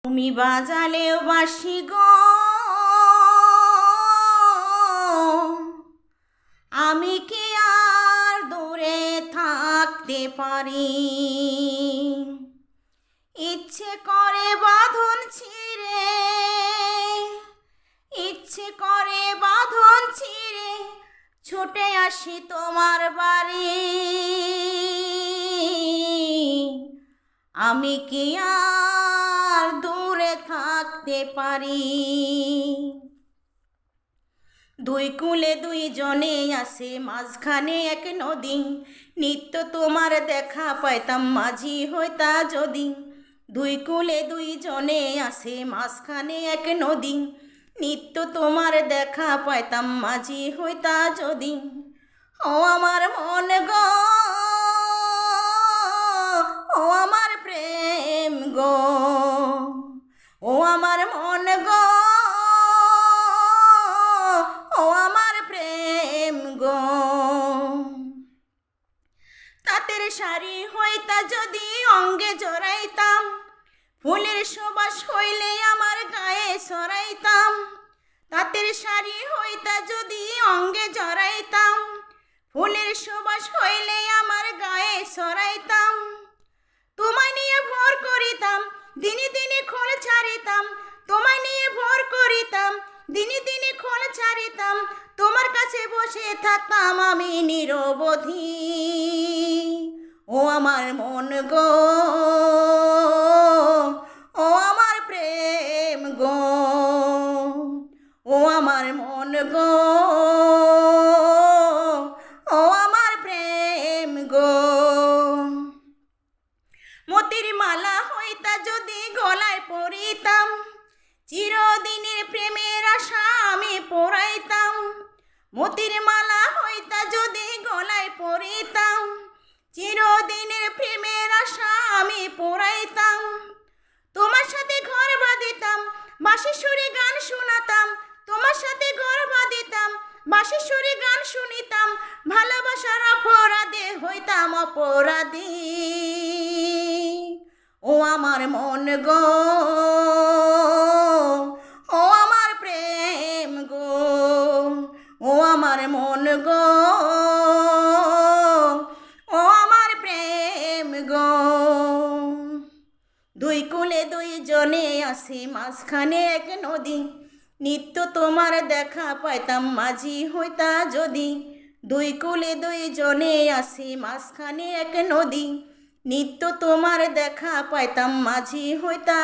তুমি বাজালেও বাঁশি গো, আমি কি আর দূরে থাকতে পারি? ইচ্ছে করে বাঁধন ছিঁড়ে, ইচ্ছে করে বাঁধন ছিঁড়ে ছুটে আসি তোমার বাড়ি। আমি কি আর দূরে থাকতে পারি? দুই কূলে দুই জনে আসে, মাঝখানে এক নদী। নিত্য তোমার দেখা পাইতাম, মাঝি হইতা যদি। দুই কূলে দুই জনে আসে, মাঝখানে এক নদী। নিত্য তোমার দেখা পাইতাম, মাঝি হইতা যদি। ও আমার মন গো, ও আমার প্রেম গো, ও আমার মন গো, ও আমার প্রেম গো। তাঁতের শাড়ি হইতা যদি অঙ্গে জড়াইতাম, ফুলের সুবাস হইলে আমার গায়ে সরাইতাম। তাঁতের শাড়ি হইতা যদি অঙ্গে জড়াইতাম, ফুলের সুবাস হইলে আমার গায়ে সরাইতাম। তোমায় নিয়ে ভর করিতাম, দিনে দিনে খোল ছাড়িতাম। তোমায় নিয়ে ভর করিতাম, দিনে দিনে খোল ছাড়িতাম। তোমার কাছে বসে থাকতাম আমি নিরবধি। ও আমার মন গো, ও আমার প্রেম গো, ও আমার মন গো, ও আমার প্রেম গো। মতির মালা হইতা যদি গলায় পরিতাম, চিরদিনের প্রেমের আশা আমি পরাইতাম। মতির মালা হইতা যদি গলায় পরিতাম, চিরদিনের প্রেমের আশা আমি পরাইতাম। তোমার সাথে ঘর বাঁধিতাম, বাঁশি সুরে গান শোনাতাম। তোমার সাথে ঘর বাঁধিতাম, বাঁশি সুরে গান শুনিতাম। ভালোবাসার অপরাধে হইতাম অপরাধী। ও আমার মন গো, ও আমার প্রেম গো, ও আমার মন গো, ও আমার প্রেম গো। দুই কূলে দুই জনে আসে, মাঝখানে এক নদী। নিত্য তোমার দেখা পাইতাম, মাঝি হইতা যদি। দুই কূলে দুই জনে আসে, মাঝখানে এক নদী। নিত্য তোমার দেখা পাইতাম, মাঝি হইতা